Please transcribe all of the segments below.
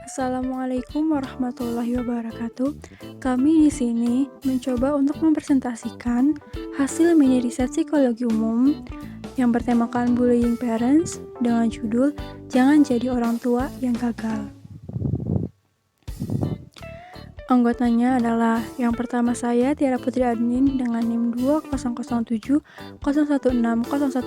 Assalamualaikum warahmatullahi wabarakatuh. Kami di sini mencoba untuk mempresentasikan hasil mini riset psikologi umum yang bertemakan bullying parents dengan judul Jangan Jadi Orang Tua yang Gagal. Anggotanya adalah yang pertama saya Tiara Putri Adnin dengan NIM 2007 016012,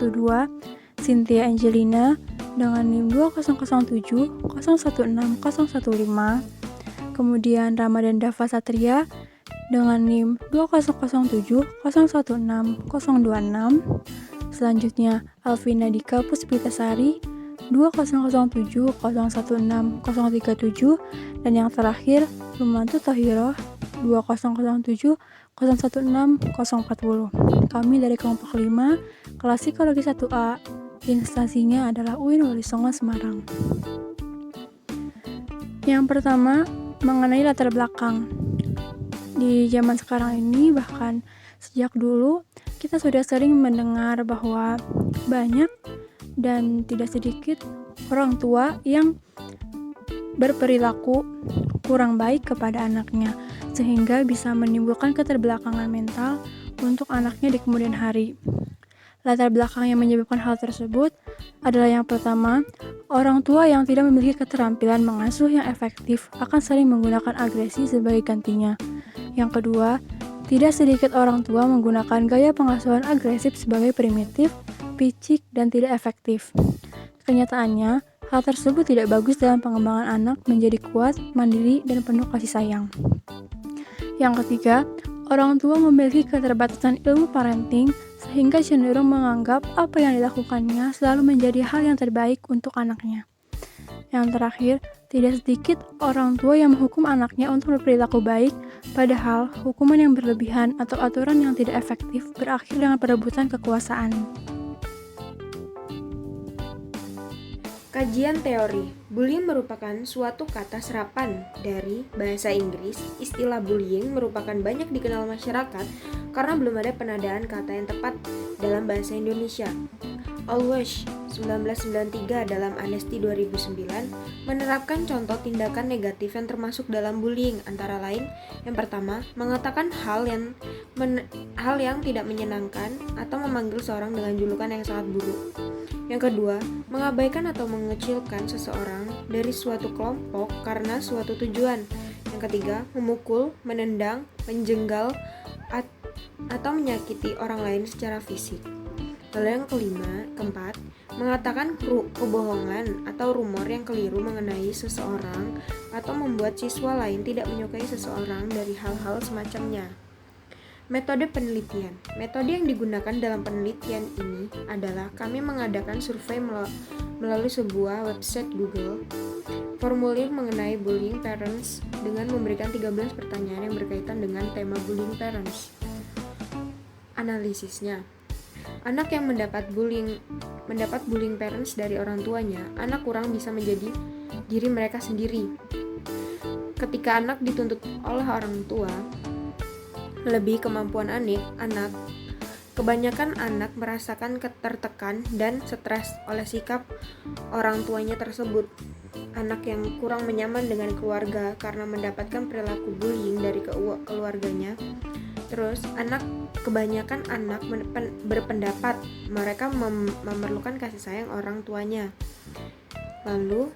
Cynthia Angelina dengan NIM 2007 016015, kemudian Ramadan Dava Satria dengan NIM 2007 016026, selanjutnya Alvina Dika Puspitasari 2007 016037, dan yang terakhir Lumantu Tohiroh 2007 016040. Kami dari kelompok 5, kelas psikologi 1A, instansinya adalah UIN Wali Songo Semarang. Yang pertama, mengenai latar belakang. Di zaman sekarang ini, bahkan sejak dulu, kita sudah sering mendengar bahwa banyak dan tidak sedikit orang tua yang berperilaku kurang baik kepada anaknya, sehingga bisa menimbulkan keterbelakangan mental untuk anaknya di kemudian hari. Latar belakang yang menyebabkan hal tersebut adalah yang pertama, orang tua yang tidak memiliki keterampilan mengasuh yang efektif akan sering menggunakan agresi sebagai gantinya. Yang kedua, tidak sedikit orang tua menggunakan gaya pengasuhan agresif sebagai primitif, picik, dan tidak efektif. Kenyataannya, hal tersebut tidak bagus dalam pengembangan anak menjadi kuat, mandiri, dan penuh kasih sayang. Yang ketiga, orang tua memiliki keterbatasan ilmu parenting sehingga cenderung menganggap apa yang dilakukannya selalu menjadi hal yang terbaik untuk anaknya. Yang terakhir, tidak sedikit orang tua yang menghukum anaknya untuk berperilaku baik, padahal hukuman yang berlebihan atau aturan yang tidak efektif berakhir dengan perebutan kekuasaan. Kajian teori. Bullying merupakan suatu kata serapan dari bahasa Inggris. Istilah bullying merupakan banyak dikenal masyarakat karena belum ada penadaan kata yang tepat dalam bahasa Indonesia. Always 1993 dalam Amnesty 2009 menerapkan contoh tindakan negatif yang termasuk dalam bullying, antara lain yang pertama, mengatakan hal yang tidak menyenangkan atau memanggil seorang dengan julukan yang sangat buruk. Yang kedua, mengabaikan atau mengecilkan seseorang dari suatu kelompok karena suatu tujuan. Yang ketiga, memukul, menendang, menjenggal, atau menyakiti orang lain secara fisik. Lalu yang keempat, mengatakan kebohongan atau rumor yang keliru mengenai seseorang atau membuat siswa lain tidak menyukai seseorang dari hal-hal semacamnya. Metode penelitian. Metode yang digunakan dalam penelitian ini adalah kami mengadakan survei melalui sebuah website Google, formulir mengenai bullying parents dengan memberikan 13 pertanyaan yang berkaitan dengan tema bullying parents. Analisisnya. Anak yang mendapat bullying parents dari orang tuanya, anak kurang bisa menjadi diri mereka sendiri. Ketika anak dituntut oleh orang tua lebih kemampuan anak, kebanyakan anak merasakan tertekan dan stres oleh sikap orang tuanya tersebut. Anak yang kurang menyaman dengan keluarga karena mendapatkan perilaku bullying dari keluarganya. Terus, kebanyakan anak berpendapat mereka memerlukan kasih sayang orang tuanya. Lalu,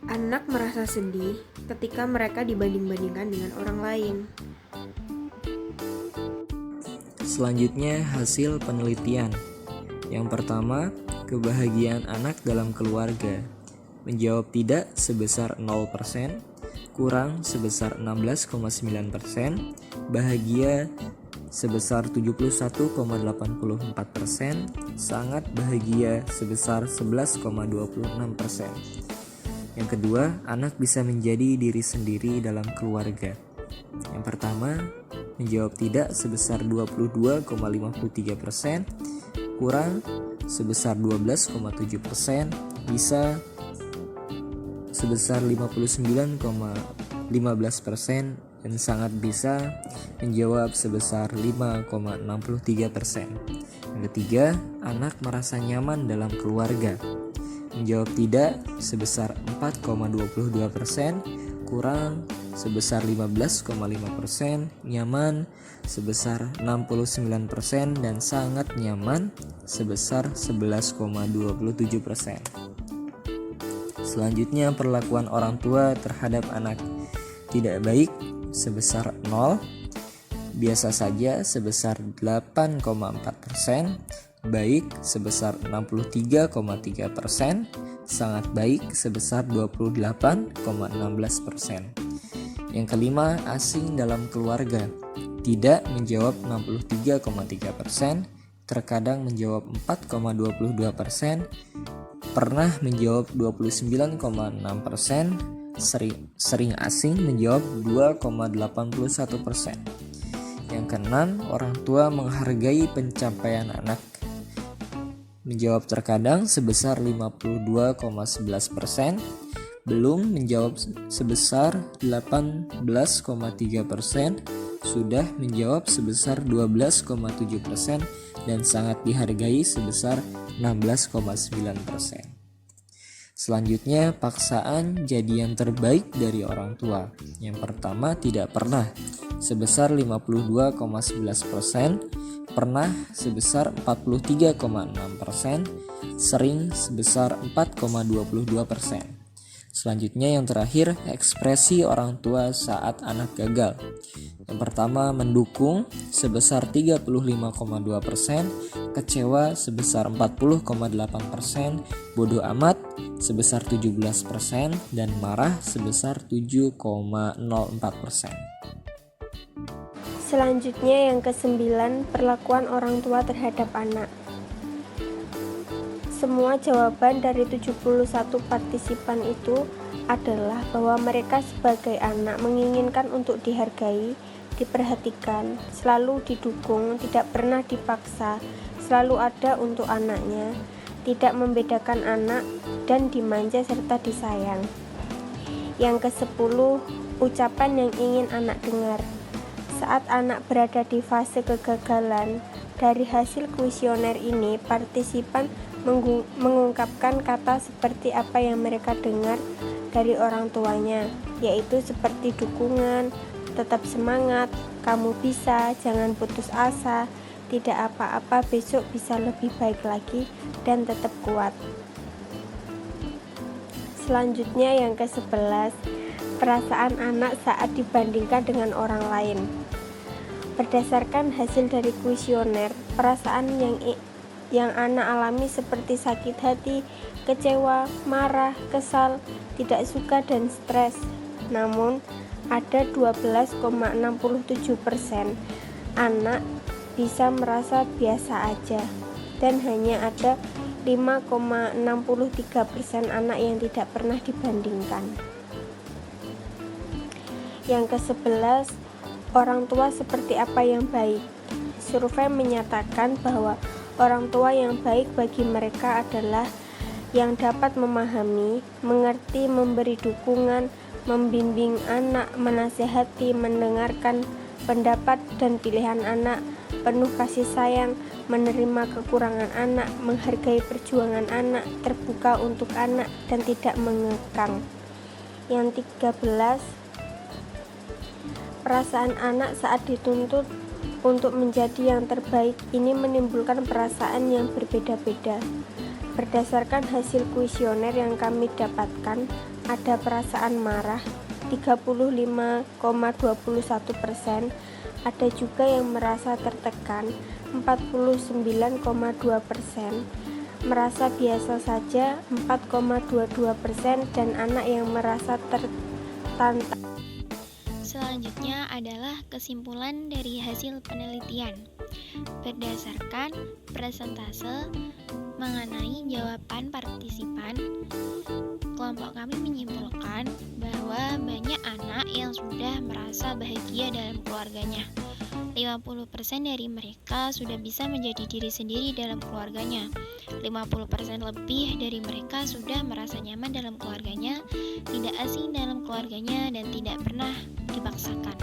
anak merasa sedih ketika mereka dibanding-bandingkan dengan orang lain. Selanjutnya, hasil penelitian. Yang pertama, kebahagiaan anak dalam keluarga. Menjawab tidak sebesar 0%, kurang sebesar 16,9%, bahagia sebesar 71,84%, sangat bahagia sebesar 11,26%. Yang kedua, anak bisa menjadi diri sendiri dalam keluarga. Yang pertama, menjawab tidak sebesar 22,53%, kurang sebesar 12,7%, bisa sebesar 59,15%, dan sangat bisa menjawab sebesar 5,63%. Yang ketiga, anak merasa nyaman dalam keluarga. menjawab tidak sebesar 4,22%, kurang sebesar 15,5%, nyaman sebesar 69%, dan sangat nyaman sebesar 11,27%. Selanjutnya, perlakuan orang tua terhadap anak tidak baik sebesar 0, biasa saja sebesar 8,4%, baik sebesar 63,3%, sangat baik sebesar 28,16%. Yang kelima, asing dalam keluarga. Tidak menjawab 63,3%, terkadang menjawab 4,22%, pernah menjawab 29,6%, sering asing menjawab 2,81%. Yang keenam, orang tua menghargai pencapaian anak. Menjawab terkadang sebesar 52,11%, belum menjawab sebesar 18,3%, sudah menjawab sebesar 12,7%, dan sangat dihargai sebesar 16,9%. Selanjutnya, paksaan jadi yang terbaik dari orang tua. Yang pertama, tidak pernah sebesar 52,11%, pernah sebesar 43,6%, sering sebesar 4,22%. Selanjutnya yang terakhir, ekspresi orang tua saat anak gagal. Yang pertama, mendukung sebesar 35,2%, kecewa sebesar 40,8%, bodoh amat sebesar 17%, dan marah sebesar 7,04%. Selanjutnya yang ke-9, perlakuan orang tua terhadap anak. Semua jawaban dari 71 partisipan itu adalah bahwa mereka sebagai anak menginginkan untuk dihargai, diperhatikan, selalu didukung, tidak pernah dipaksa, selalu ada untuk anaknya, tidak membedakan anak, dan dimanja serta disayang. Yang ke-10, ucapan yang ingin anak dengar. Saat anak berada di fase kegagalan, dari hasil kuesioner ini, partisipan mengungkapkan kata seperti apa yang mereka dengar dari orang tuanya, yaitu seperti dukungan, tetap semangat, kamu bisa, jangan putus asa, tidak apa-apa, besok bisa lebih baik lagi, dan tetap kuat. Selanjutnya yang ke-11, perasaan anak saat dibandingkan dengan orang lain. Berdasarkan hasil dari kuesioner, perasaan yang anak alami seperti sakit hati, kecewa, marah, kesal, tidak suka, dan stres. Namun, ada 12,67% anak bisa merasa biasa aja, dan hanya ada 5,63% anak yang tidak pernah dibandingkan. Yang ke-11, orang tua seperti apa yang baik. Survei menyatakan bahwa orang tua yang baik bagi mereka adalah yang dapat memahami, mengerti, memberi dukungan, membimbing anak, menasihati, mendengarkan pendapat dan pilihan anak, penuh kasih sayang, menerima kekurangan anak, menghargai perjuangan anak, terbuka untuk anak, dan tidak mengekang. Yang 13, perasaan anak saat dituntut untuk menjadi yang terbaik ini menimbulkan perasaan yang berbeda-beda. Berdasarkan hasil kuesioner yang kami dapatkan, ada perasaan marah 35,21%, ada juga yang merasa tertekan 49,2%, merasa biasa saja 4,22%, dan anak yang merasa tertantang. Selanjutnya adalah kesimpulan dari hasil penelitian. Berdasarkan persentase mengenai jawaban partisipan, kelompok kami menyimpulkan bahwa banyak anak yang sudah merasa bahagia dalam keluarganya. 50% dari mereka sudah bisa menjadi diri sendiri dalam keluarganya. 50% lebih dari mereka sudah merasa nyaman dalam keluarganya, tidak asing dalam keluarganya, dan tidak pernah dipaksakan.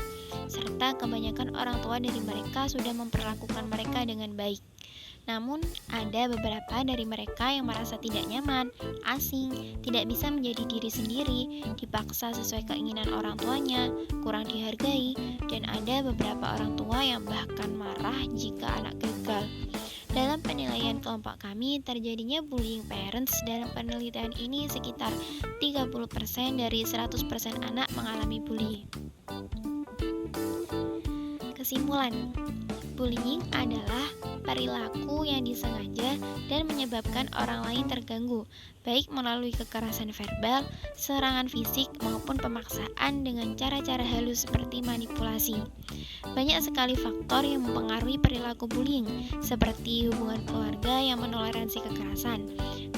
Serta kebanyakan orang tua dari mereka sudah memperlakukan mereka dengan baik. Namun, ada beberapa dari mereka yang merasa tidak nyaman, asing, tidak bisa menjadi diri sendiri, dipaksa sesuai keinginan orang tuanya, kurang dihargai, dan ada beberapa orang tua yang bahkan marah jika anak gagal. Dalam penilaian kelompok kami, terjadinya bullying parents dalam penelitian ini sekitar 30% dari 100% anak mengalami bullying. Kesimpulan, bullying adalah perilaku yang disengaja dan menyebabkan orang lain terganggu, baik melalui kekerasan verbal, serangan fisik, maupun pemaksaan dengan cara-cara halus seperti manipulasi. Banyak sekali faktor yang mempengaruhi perilaku bullying, seperti hubungan keluarga yang menoleransi kekerasan,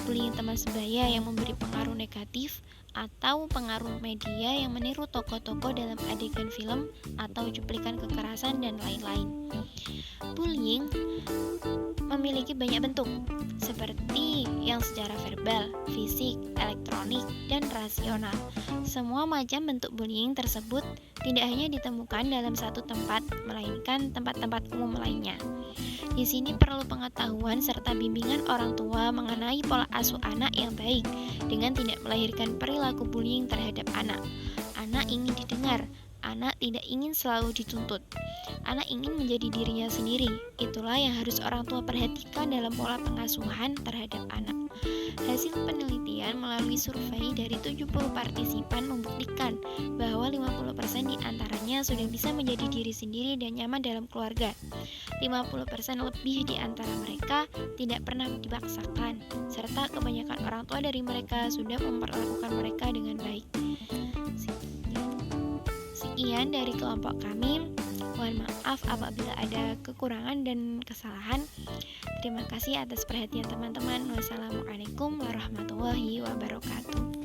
bullying teman sebaya yang memberi pengaruh negatif, atau pengaruh media yang meniru tokoh-tokoh dalam adegan film atau cuplikan kekerasan dan lain-lain. Bullying memiliki banyak bentuk, seperti yang secara verbal, fisik, elektronik, dan rasional. Semua macam bentuk bullying tersebut tidak hanya ditemukan dalam satu tempat, melainkan tempat-tempat umum lainnya. Di sini perlu pengetahuan serta bimbingan orang tua mengenai pola asuh anak yang baik dengan tidak melahirkan perilaku bullying terhadap anak. Anak ingin didengar, anak tidak ingin selalu dituntut. Anak ingin menjadi dirinya sendiri. Itulah yang harus orang tua perhatikan dalam pola pengasuhan terhadap anak. Hasil penelitian melalui survei dari 70 partisipan membuktikan bahwa 50% di antaranya sudah bisa menjadi diri sendiri dan nyaman dalam keluarga. 50% lebih di antara mereka tidak pernah dipaksakan, serta kebanyakan orang tua dari mereka sudah memperlakukan mereka dengan baik. Sekian dari kelompok kami. Mohon maaf apabila ada kekurangan dan kesalahan. Terima kasih atas perhatian teman-teman. Wassalamualaikum warahmatullahi wabarakatuh.